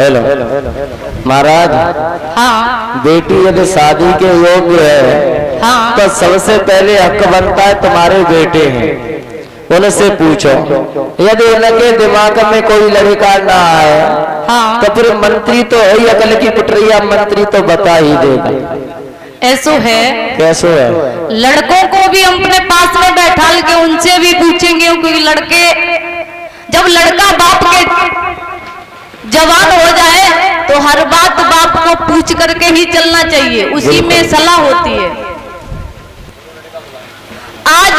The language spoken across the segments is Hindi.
हेलो महाराज। हाँ बेटी यदि शादी के योग्य है हाँ तो सबसे पहले हक बनता है तुम्हारे बेटे हैं, उनसे पूछो। यदि उनके दिमाग में कोई लड़का ना आए हाँ तो फिर मंत्री तो है ही, अकल की पुटरिया मंत्री तो बता ही देगा। ऐसो है। कैसे है? लड़कों को भी हम अपने पास में बैठा के उनसे भी पूछेंगे, क्योंकि लड़के जब लड़का बाप के जवान हो जाए तो हर बात बाप को पूछ करके ही चलना चाहिए, उसी में सलाह होती है। आज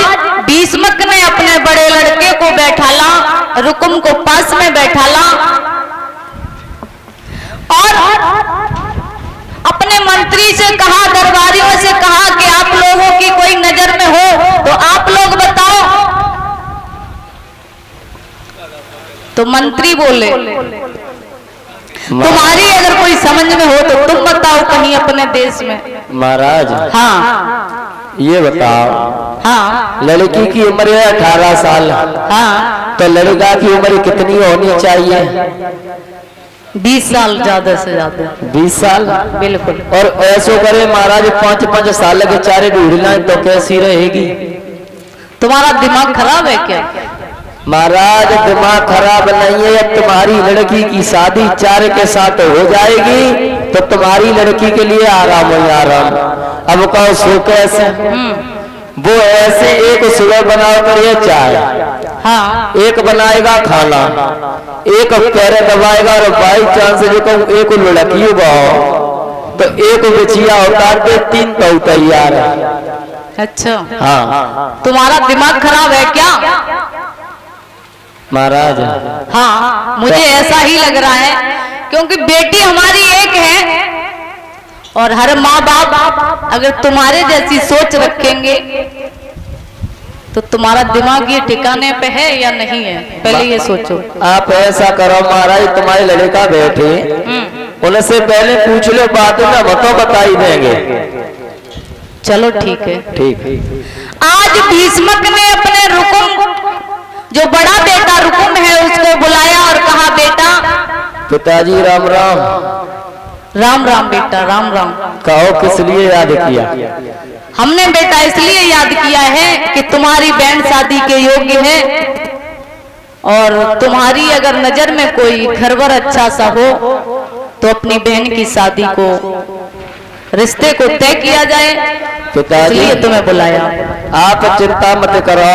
भीष्मक ने अपने बड़े लड़के को बैठाला, रुकुम को पास में बैठाला और अपने मंत्री से कहा, दरबारियों से कहा कि आप लोगों की कोई नजर में हो तो आप लोग बताओ। तो मंत्री बोले, तुम्हारी अगर कोई समझ में हो तो तुम बताओ कहीं अपने देश में। महाराज हाँ ये बताओ, हाँ लड़की की उम्र है 18 साल, हाँ तो लड़का की उम्र कितनी होनी चाहिए? 20 साल ज्यादा से ज्यादा। 20 साल बिल्कुल। और ऐसो करे महाराज 5-5 साल के चारे ढूंढना तो कैसी रहेगी? तुम्हारा दिमाग खराब है क्या? महाराज दिमाग खराब नहीं है, तुम्हारी लड़की की शादी 4 के साथ हो जाएगी तो तुम्हारी लड़की के लिए आराम हो आराम। अब कहो सो कैसे? वो ऐसे एक सुबह बनाओ करिए चाय, हाँ एक बनाएगा खाना, एक पैरे दबाएगा और बाई चांस जो एक लड़की उगाओ तो एक बिछिया उतार दे, 3 तो तैयार है। अच्छा हाँ तुम्हारा दिमाग खराब है क्या महाराज? हाँ मुझे ऐसा ही लग रहा है, क्योंकि बेटी हमारी एक है और हर माँ बाप अगर तुम्हारे जैसी सोच रखेंगे तो तुम्हारा दिमाग ये ठिकाने पे है या नहीं है, पहले ये सोचो। आप ऐसा करो महाराज, तुम्हारे लड़का बैठे उनसे पहले पूछ लो, बात में हम तो बता ही देंगे। चलो ठीक है। ठीक। आज भीष्मक ने अपने रुकुम, जो बड़ा बेटा रुकुम है, उसको बुलाया और कहा, बेटा। पिताजी राम राम। राम राम बेटा, राम राम। कहो किस लिए याद किया? हमने बेटा इसलिए याद किया है कि तुम्हारी बहन शादी के योग्य है और तुम्हारी अगर नजर में कोई घरवर अच्छा सा हो तो अपनी बहन की शादी को, रिश्ते को तय किया जाए। पिताजी इसलिए तुम्हें बुलाया। आप चिंता मत करो,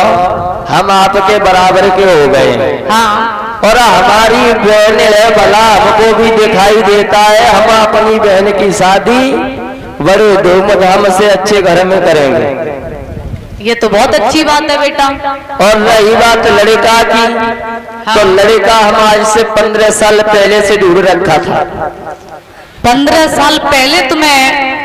हम आपके बराबर के हो गए। हाँ और हमारी बहन है, भला हमको भी दिखाई देता है, हम अपनी बहन की शादी बड़े धूमधाम से अच्छे घर में करेंगे। ये तो बहुत अच्छी बात है बेटा। और रही बात लड़का की, तो लड़का हम आज से 15 साल पहले से ढूंढ रखा था। 15 साल पहले तुम्हें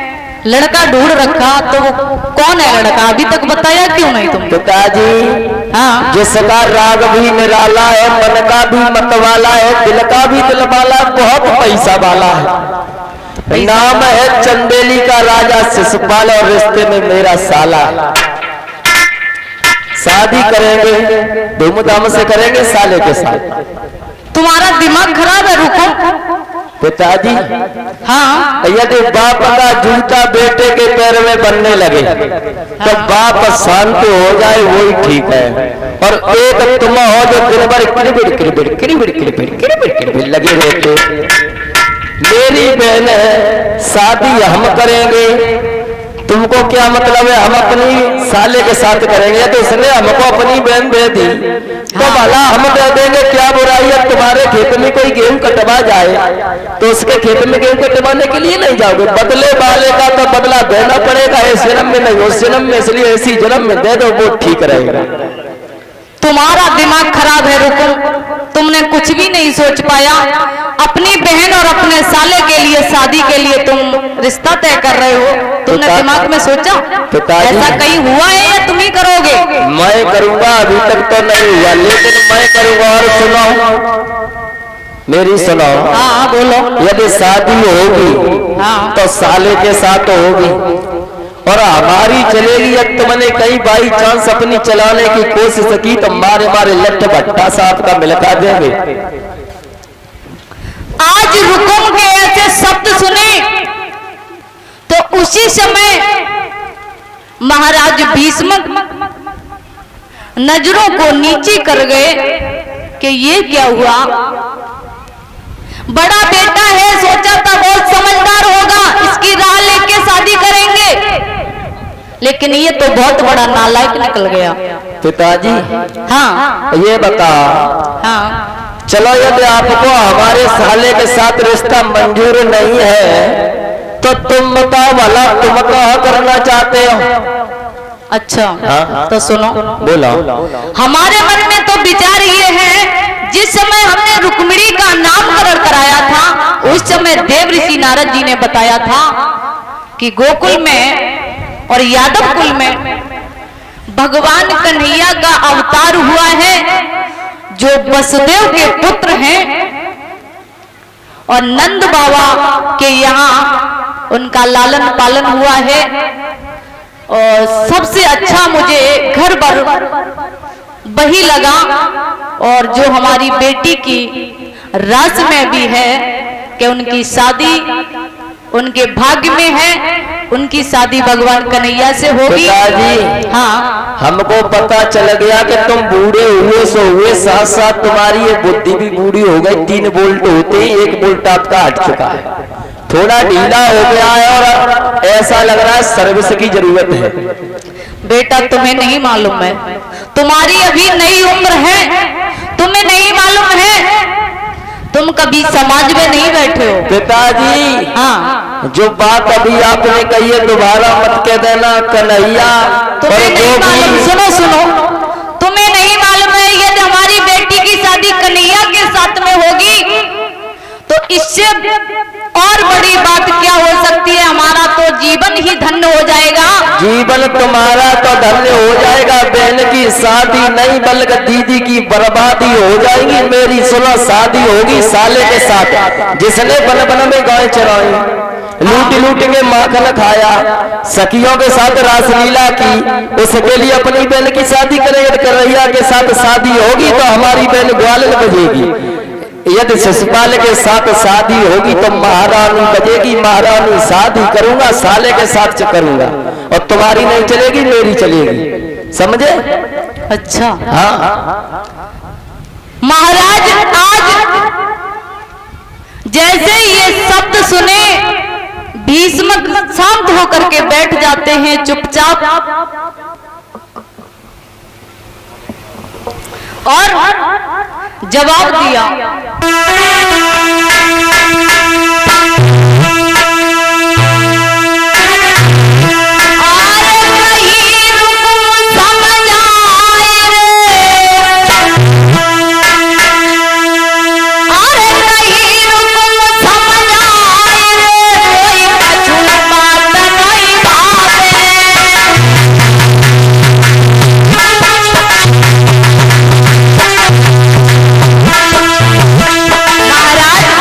लड़का ढूंढ रखा, तो वो कौन है लड़का? अभी तक बताया क्यों नहीं तुम? पिताजी हाँ जिसका राग भी निराला है, मन का भी मतवाला है, दिल का भी दिल वाला, बहुत पैसा वाला है। नाम है चंदेली का राजा शिशुपाल और रिश्ते में मेरा साला। शादी करेंगे, धूमधाम से करेंगे साले के साथ। तुम्हारा दिमाग खराब है। रुको पिताजी, हाँ यदि बाप का जूता बेटे के पैर में बनने लगे तो बाप शांत हो जाए, वही ठीक है। और एक तुम हो जो दिन भर किड़बिड़ किड़बिड़ किड़बिड़ किड़बिड़ किड़बिड़ किड़बिड़ लगे रहते। मेरी बहन है, शादी हम करेंगे, तुमको क्या मतलब है? हम अपनी साले के साथ करेंगे। तो उसने हमको अपनी बहन दे दी तो भला हम दे देंगे, क्या बुराई है? तुम्हारे खेत में कोई गेहूं कटवा जाए तो उसके खेत में गेहूं कटवाने के लिए नहीं जाओगे? बदले वाले का तो बदला देना पड़ेगा, इस जन्म में नहीं उस जन्म में, इसलिए इसी जन्म में दे दो, वो ठीक रहेगा। तुम्हारा दिमाग खराब है। रुको, तुमने कुछ भी नहीं सोच पाया। अपनी बहन और अपने साले के लिए, शादी के लिए तुम रिश्ता तय कर रहे हो, तुमने दिमाग में सोचा? ऐसा कहीं हुआ है या तुम ही करोगे? मैं करूंगा, अभी तक तो नहीं हुआ, लेकिन मैं करूंगा। और सुनो, मेरी सुनो। हाँ बोलो। यदि शादी होगी हाँ तो साले के साथ होगी और हमारी चलेगी। अब तुमने कई बाई चांस अपनी चलाने की कोशिश की तो मारे मारे लट्ठ भट्टा साहब का मिलका देंगे। आज उसी समय महाराज भीष्म नजरों को नीचे कर गए कि ये क्या हुआ। बड़ा बेटा है, सोचा था बहुत समझदार होगा, इसकी राह लेके शादी करेंगे, लेकिन ये तो बहुत बड़ा नालायक निकल गया। पिताजी हाँ ये बता, हाँ चलो यदि आपको हमारे साले के साथ रिश्ता मंजूर नहीं है तो तुम बताओ भला तुम क्या करना चाहते हो। अच्छा हाँ? तो सुनो, बोलो। हमारे मन में तो विचार ये है, जिस समय हमने रुक्मिणी का नामकरण कराया था उस समय देव ऋषि नारद जी ने बताया था कि गोकुल में और यादव कुल में भगवान कन्हैया का अवतार हुआ है, जो वसुदेव के पुत्र हैं और नंद बाबा के यहाँ उनका लालन पालन हुआ है। और सबसे अच्छा मुझे घर पर वही लगा, और जो हमारी बेटी की रास में भी है कि उनकी शादी उनके भाग्य में है, उनकी शादी भगवान कन्हैया से होगी। पिताजी हाँ हमको पता चल गया कि तुम बूढ़े हुए सो हुए, साथ साथ तुम्हारी ये बुद्धि भी बूढ़ी हो गई। 3 बोल्ट होते ही 1 बोल्ट आपका हट चुका है, थोड़ा ढीला हो गया है और ऐसा लग रहा है सर्विस की जरूरत है। बेटा तुम्हें नहीं मालूम है, तुम्हारी अभी नई उम्र है, तुम्हें नहीं मालूम है, तुम कभी समाज में नहीं बैठे हो। पिताजी हाँ जो बात अभी आपने कही है दोबारा मत कह देना। कन्हैया तुम्हें नहीं मालूम, सुनो सुनो, तुम्हें नहीं मालूम है यदि हमारी बेटी की शादी कन्हैया के साथ में होगी तो इससे और बड़ी बात क्या हो सकती है, हमारा तो जीवन ही धन्य हो जाएगा। जीवन तुम्हारा तो धन्य हो जाएगा, बहन की शादी नहीं बल्कि दीदी की बर्बादी हो जाएगी। मेरी सुनो, शादी होगी साले के साथ जिसने बन बन में गाय चराई, लूट लूट के माखन खाया, सखियों के साथ रासलीला की, उसके लिए अपनी बहन की शादी करेंगे। कन्हैया के साथ शादी होगी तो हमारी बहन ग्वालिन बजेगी। यदि शिशुपाल के साथ शादी होगी तो महारानी बजेगी। महारानी शादी करूंगा साले के साथ करूंगा, और तुम्हारी नहीं चलेगी मेरी चलेगी, समझे। अच्छा हाँ महाराज, आज जैसे ये शब्द सुने भीष्म शांत होकर के बैठ जाते हैं चुपचाप, और जवाब दिया। महाराज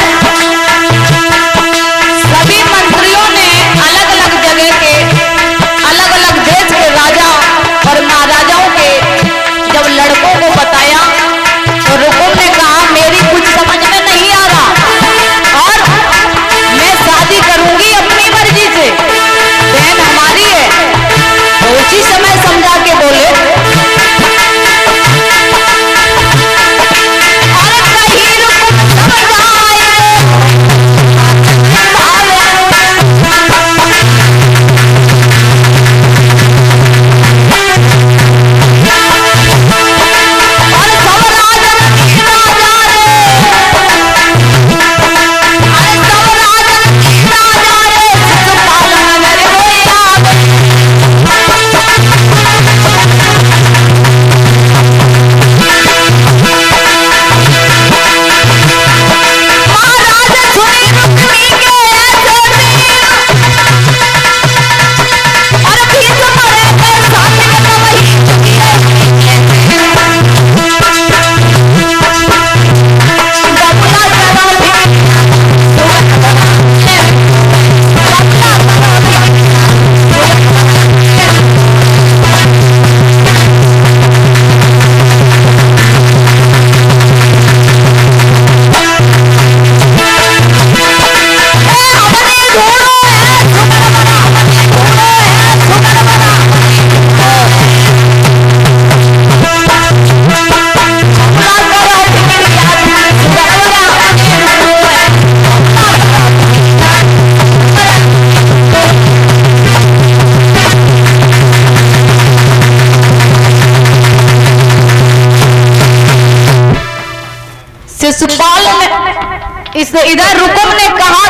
शिशुपाल ने इधर रुकुम ने कहा